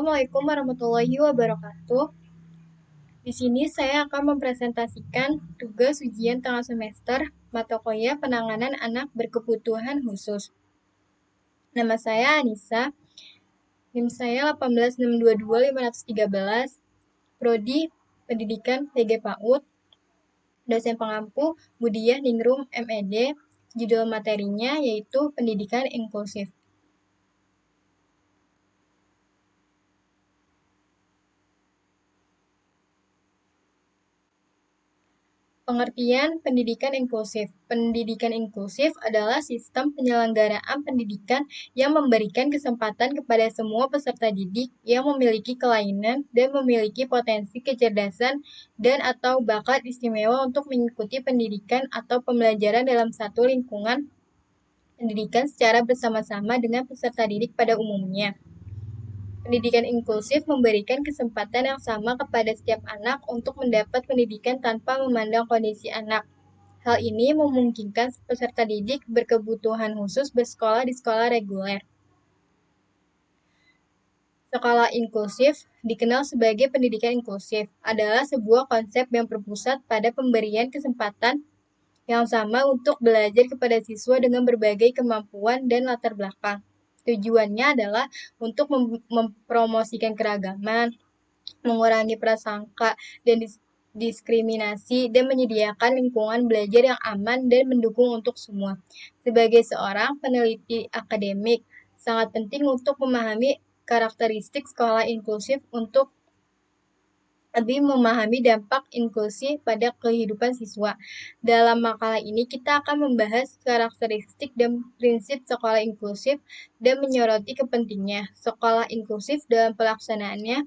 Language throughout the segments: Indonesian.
Assalamualaikum warahmatullahi wabarakatuh. Di sini saya akan mempresentasikan tugas ujian tengah semester mata kuliah penanganan anak berkebutuhan khusus. Nama saya Anissa, NIM saya 18622-513, Prodi Pendidikan PG PAUD, dosen pengampu Budiah Ningrum MED, judul materinya yaitu Pendidikan Inklusif. Pengertian pendidikan inklusif. Pendidikan inklusif adalah sistem penyelenggaraan pendidikan yang memberikan kesempatan kepada semua peserta didik yang memiliki kelainan dan memiliki potensi kecerdasan dan atau bakat istimewa untuk mengikuti pendidikan atau pembelajaran dalam satu lingkungan pendidikan secara bersama-sama dengan peserta didik pada umumnya. Pendidikan inklusif memberikan kesempatan yang sama kepada setiap anak untuk mendapat pendidikan tanpa memandang kondisi anak. Hal ini memungkinkan peserta didik berkebutuhan khusus bersekolah di sekolah reguler. Sekolah inklusif, dikenal sebagai pendidikan inklusif, adalah sebuah konsep yang berpusat pada pemberian kesempatan yang sama untuk belajar kepada siswa dengan berbagai kemampuan dan latar belakang. Tujuannya adalah untuk mempromosikan keragaman, mengurangi prasangka dan diskriminasi, dan menyediakan lingkungan belajar yang aman dan mendukung untuk semua. Sebagai seorang peneliti akademik, sangat penting untuk memahami karakteristik sekolah inklusif untuk lebih memahami dampak inklusi pada kehidupan siswa. Dalam makalah ini kita akan membahas karakteristik dan prinsip sekolah inklusif dan menyoroti kepentingannya. Sekolah inklusif dalam pelaksanaannya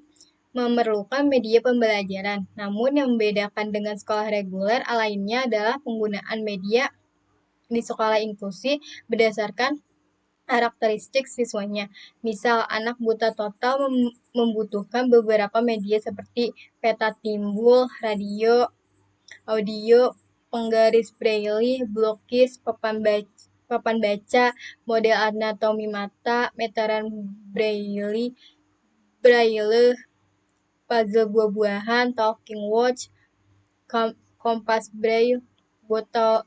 memerlukan media pembelajaran. Namun yang membedakan dengan sekolah reguler lainnya adalah penggunaan media di sekolah inklusi berdasarkan karakteristik siswanya. Misal, anak buta total membutuhkan beberapa media seperti peta timbul, radio, audio, penggaris braille, blokis, papan baca, model anatomi mata, meteran braille, puzzle buah-buahan, talking watch, kompas braille, botol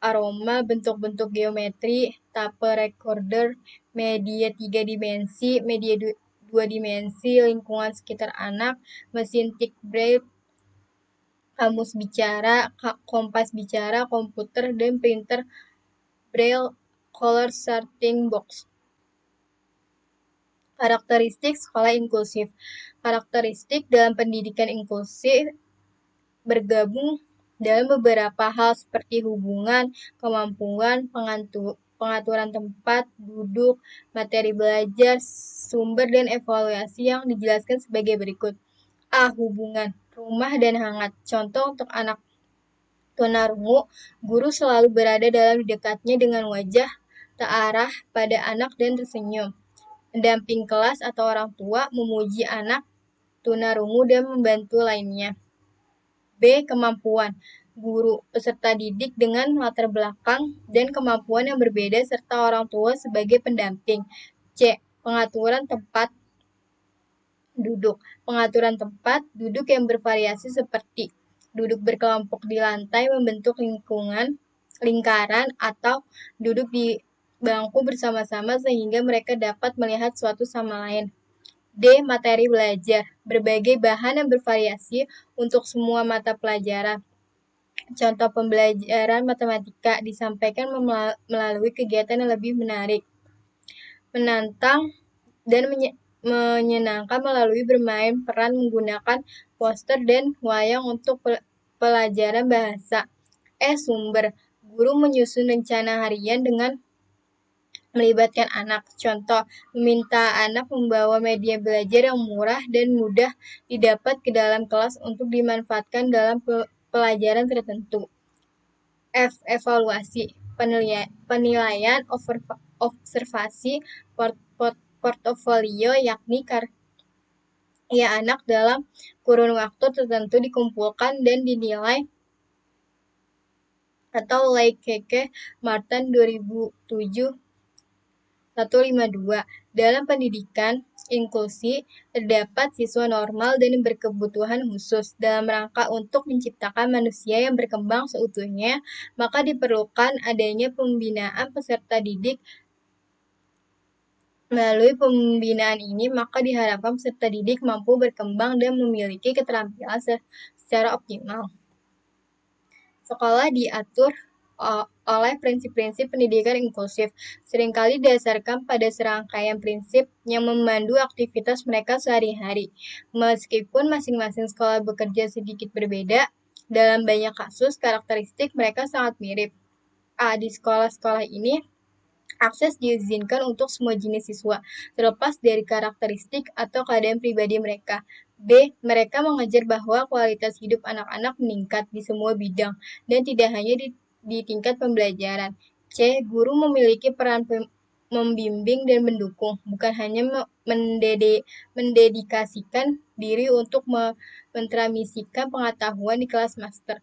aroma, bentuk-bentuk geometri, tape recorder, media 3 dimensi, media 2 dimensi, lingkungan sekitar anak, mesin tik braille, kamus bicara, kompas bicara, komputer, dan printer braille, color sorting box. Karakteristik sekolah inklusif. Karakteristik dalam pendidikan inklusif bergabung dalam beberapa hal seperti hubungan, kemampuan, pengaturan tempat, duduk, materi belajar, sumber, dan evaluasi yang dijelaskan sebagai berikut. A. Hubungan, rumah dan hangat. Contoh untuk anak tunarungu, guru selalu berada dalam dekatnya dengan wajah terarah pada anak dan tersenyum. Pendamping kelas atau orang tua memuji anak tunarungu dan membantu lainnya. B. Kemampuan, guru, peserta didik dengan latar belakang dan kemampuan yang berbeda serta orang tua sebagai pendamping. C. Pengaturan tempat duduk. Pengaturan tempat duduk yang bervariasi seperti duduk berkelompok di lantai membentuk lingkaran atau duduk di bangku bersama-sama sehingga mereka dapat melihat suatu sama lain. D. Materi belajar, berbagai bahan yang bervariasi untuk semua mata pelajaran. Contoh pembelajaran matematika disampaikan melalui kegiatan yang lebih menarik, menantang, dan menyenangkan melalui bermain peran menggunakan poster dan wayang untuk pelajaran bahasa. Sumber, guru menyusun rencana harian dengan melibatkan anak. Contoh, meminta anak membawa media belajar yang murah dan mudah didapat ke dalam kelas untuk dimanfaatkan dalam pelajaran tertentu. F. Evaluasi, penilaian observasi portofolio, yakni karya anak dalam kurun waktu tertentu dikumpulkan dan dinilai atau Leikeke Martin 2007 152. Dalam pendidikan inklusi, terdapat siswa normal dan berkebutuhan khusus. Dalam rangka untuk menciptakan manusia yang berkembang seutuhnya, maka diperlukan adanya pembinaan peserta didik. Melalui pembinaan ini, maka diharapkan peserta didik mampu berkembang dan memiliki keterampilan secara optimal. Sekolah diatur oleh prinsip-prinsip pendidikan inklusif, seringkali didasarkan pada serangkaian prinsip yang memandu aktivitas mereka sehari-hari. Meskipun masing-masing sekolah bekerja sedikit berbeda, dalam banyak kasus karakteristik mereka sangat mirip. Di sekolah-sekolah ini, akses diizinkan untuk semua jenis siswa, terlepas dari karakteristik atau keadaan pribadi mereka. B. Mereka mengajar bahwa kualitas hidup anak-anak meningkat di semua bidang, dan tidak hanya di tingkat pembelajaran. C. Guru memiliki peran membimbing dan mendukung, bukan hanya mendedikasikan diri untuk mentransmisikan pengetahuan di kelas master.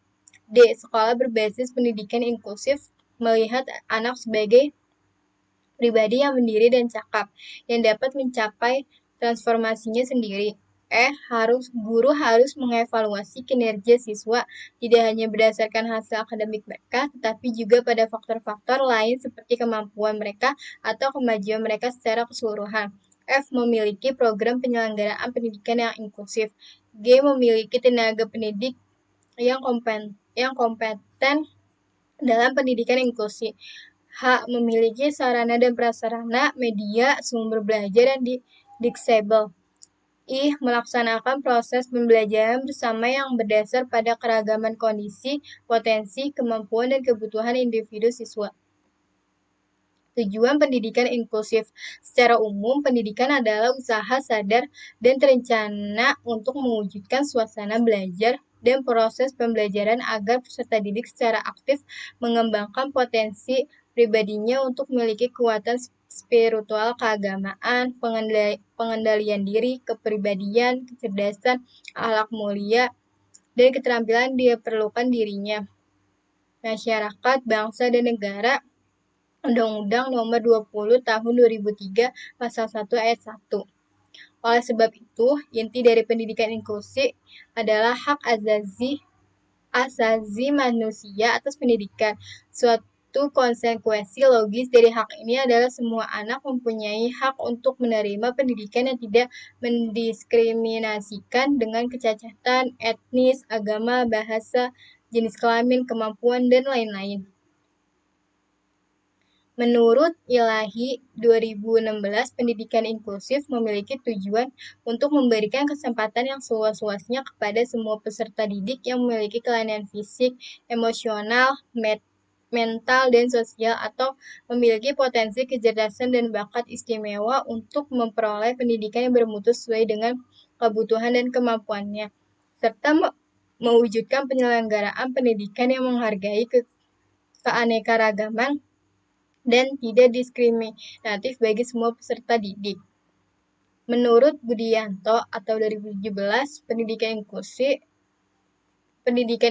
D. Sekolah berbasis pendidikan inklusif melihat anak sebagai pribadi yang mandiri dan cakap, yang dapat mencapai transformasinya sendiri. Guru harus mengevaluasi kinerja siswa tidak hanya berdasarkan hasil akademik mereka, tetapi juga pada faktor-faktor lain seperti kemampuan mereka atau kemajuan mereka secara keseluruhan. F. Memiliki program penyelenggaraan pendidikan yang inklusif. G. Memiliki tenaga pendidik yang kompeten dalam pendidikan inklusi. H. Memiliki sarana dan prasarana, media, sumber belajar yang disable. I. Melaksanakan proses pembelajaran bersama yang berdasar pada keragaman kondisi, potensi, kemampuan, dan kebutuhan individu siswa. Tujuan pendidikan inklusif. Secara umum, pendidikan adalah usaha sadar dan terencana untuk mewujudkan suasana belajar dan proses pembelajaran agar peserta didik secara aktif mengembangkan potensi pribadinya untuk memiliki kekuatan spiritual, keagamaan, pengendalian diri, kepribadian, kecerdasan, akhlak mulia, dan keterampilan diperlukan dirinya, masyarakat, bangsa, dan negara. Undang-Undang Nomor 20 Tahun 2003 Pasal 1 Ayat 1. Oleh sebab itu, inti dari pendidikan inklusi adalah hak asasi manusia atas pendidikan. Suatu konsekuensi logis dari hak ini adalah semua anak mempunyai hak untuk menerima pendidikan yang tidak mendiskriminasikan dengan kecacatan etnis, agama, bahasa, jenis kelamin, kemampuan, dan lain-lain. Menurut Ilahi 2016, pendidikan inklusif memiliki tujuan untuk memberikan kesempatan yang seluas-luasnya kepada semua peserta didik yang memiliki kelainan fisik, emosional, mental, dan sosial atau memiliki potensi kecerdasan dan bakat istimewa untuk memperoleh pendidikan yang bermutu sesuai dengan kebutuhan dan kemampuannya, serta mewujudkan penyelenggaraan pendidikan yang menghargai keanekaragaman dan tidak diskriminatif bagi semua peserta didik. Menurut Budianto atau 2017, pendidikan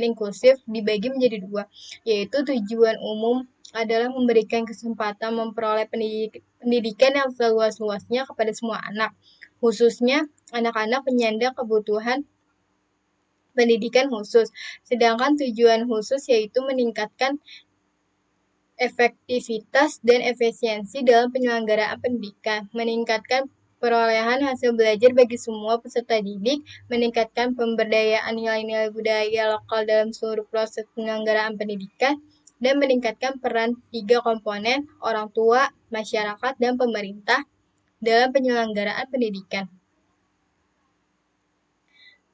inklusif dibagi menjadi dua, yaitu tujuan umum adalah memberikan kesempatan memperoleh pendidikan yang seluas-luasnya kepada semua anak, khususnya anak-anak penyandang kebutuhan pendidikan khusus. Sedangkan tujuan khusus yaitu meningkatkan efektivitas dan efisiensi dalam penyelenggaraan pendidikan, meningkatkan perolehan hasil belajar bagi semua peserta didik, meningkatkan pemberdayaan nilai-nilai budaya lokal dalam seluruh proses penyelenggaraan pendidikan, dan meningkatkan peran tiga komponen, orang tua, masyarakat, dan pemerintah dalam penyelenggaraan pendidikan.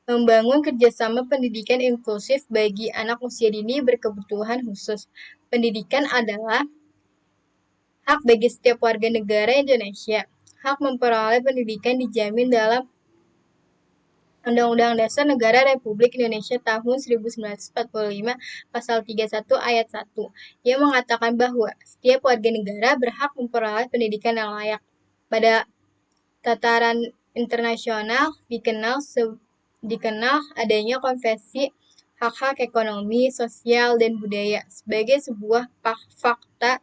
Membangun kerjasama pendidikan inklusif bagi anak usia dini berkebutuhan khusus. Pendidikan adalah hak bagi setiap warga negara Indonesia. Hak memperoleh pendidikan dijamin dalam Undang-Undang Dasar Negara Republik Indonesia tahun 1945 Pasal 31 Ayat 1 yang mengatakan bahwa setiap warga negara berhak memperoleh pendidikan yang layak. Pada tataran internasional dikenal adanya konvensi hak-hak ekonomi, sosial, dan budaya sebagai sebuah fakta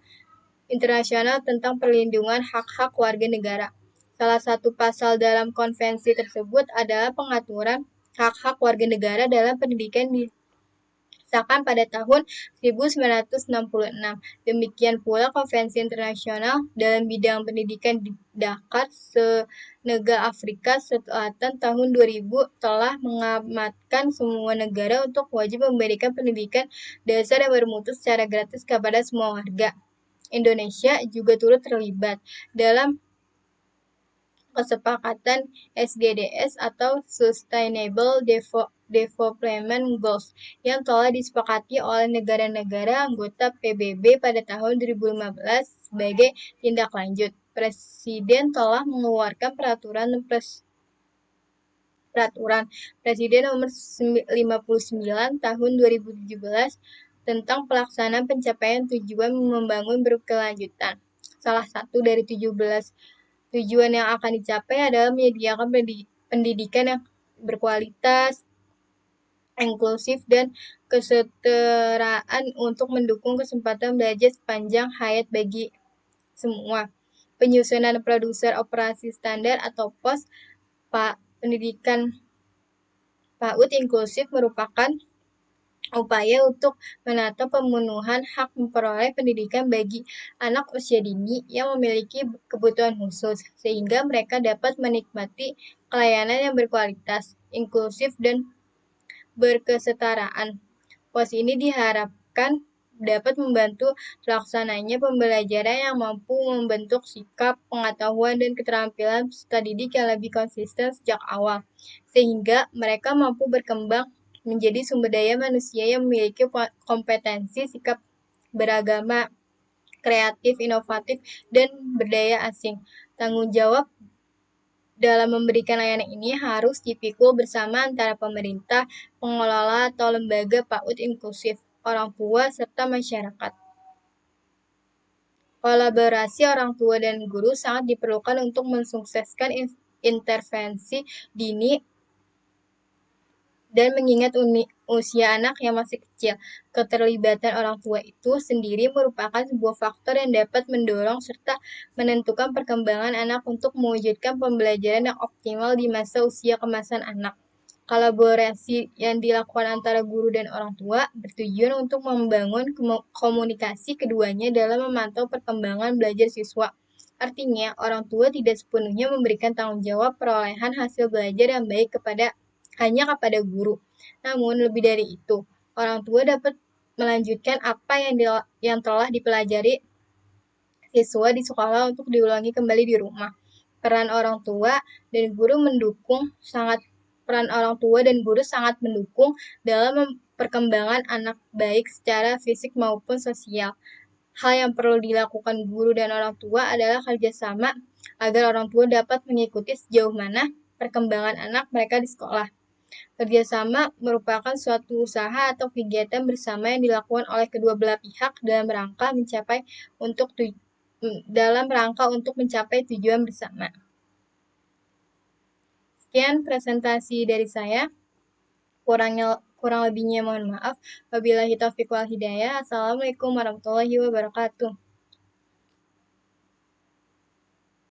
internasional tentang perlindungan hak-hak warga negara. Salah satu pasal dalam konvensi tersebut adalah pengaturan hak-hak warga negara dalam pendidikan disahkan pada tahun 1966. Demikian pula Konvensi Internasional dalam bidang pendidikan di Dakar, Senegal Afrika Selatan tahun 2000 telah mengamatkan semua negara untuk wajib memberikan pendidikan dasar yang bermutu secara gratis kepada semua warga. Indonesia juga turut terlibat dalam kesepakatan SDGs atau Sustainable Development Goals yang telah disepakati oleh negara-negara anggota PBB pada tahun 2015 sebagai tindak lanjut. Presiden telah mengeluarkan peraturan Presiden nomor 59 tahun 2017 tentang pelaksanaan pencapaian tujuan membangun berkelanjutan. Salah satu dari 17 tujuan yang akan dicapai adalah menyediakan pendidikan yang berkualitas, inklusif, dan kesetaraan untuk mendukung kesempatan belajar sepanjang hayat bagi semua. Penyusunan produser operasi standar atau POS pendidikan PAUD inklusif merupakan upaya untuk menata pemenuhan hak memperoleh pendidikan bagi anak usia dini yang memiliki kebutuhan khusus, sehingga mereka dapat menikmati pelayanan yang berkualitas, inklusif, dan berkesetaraan. POS ini diharapkan dapat membantu terlaksananya pembelajaran yang mampu membentuk sikap, pengetahuan, dan keterampilan peserta didik yang lebih konsisten sejak awal, sehingga mereka mampu berkembang menjadi sumber daya manusia yang memiliki kompetensi, sikap beragama, kreatif, inovatif, dan berdaya asing. Tanggung jawab dalam memberikan layanan ini harus dipikul bersama antara pemerintah, pengelola atau lembaga PAUD inklusif, orang tua, serta masyarakat. Kolaborasi orang tua dan guru sangat diperlukan untuk mensukseskan intervensi dini dan mengingat usia anak yang masih kecil. Keterlibatan orang tua itu sendiri merupakan sebuah faktor yang dapat mendorong serta menentukan perkembangan anak untuk mewujudkan pembelajaran yang optimal di masa usia kemasan anak. Kolaborasi yang dilakukan antara guru dan orang tua bertujuan untuk membangun komunikasi keduanya dalam memantau perkembangan belajar siswa. Artinya, orang tua tidak sepenuhnya memberikan tanggung jawab perolehan hasil belajar yang baik hanya kepada guru. Namun, lebih dari itu, orang tua dapat melanjutkan apa yang telah dipelajari siswa di sekolah untuk diulangi kembali di rumah. Peran orang tua dan guru sangat mendukung dalam perkembangan anak baik secara fisik maupun sosial. Hal yang perlu dilakukan guru dan orang tua adalah kerjasama agar orang tua dapat mengikuti sejauh mana perkembangan anak mereka di sekolah. Kerjasama merupakan suatu usaha atau kegiatan bersama yang dilakukan oleh kedua belah pihak dalam rangka untuk mencapai tujuan bersama. Sekian presentasi dari saya. Kurang lebihnya mohon maaf. Wabillahi taufiq wal hidayah. Assalamualaikum warahmatullahi wabarakatuh.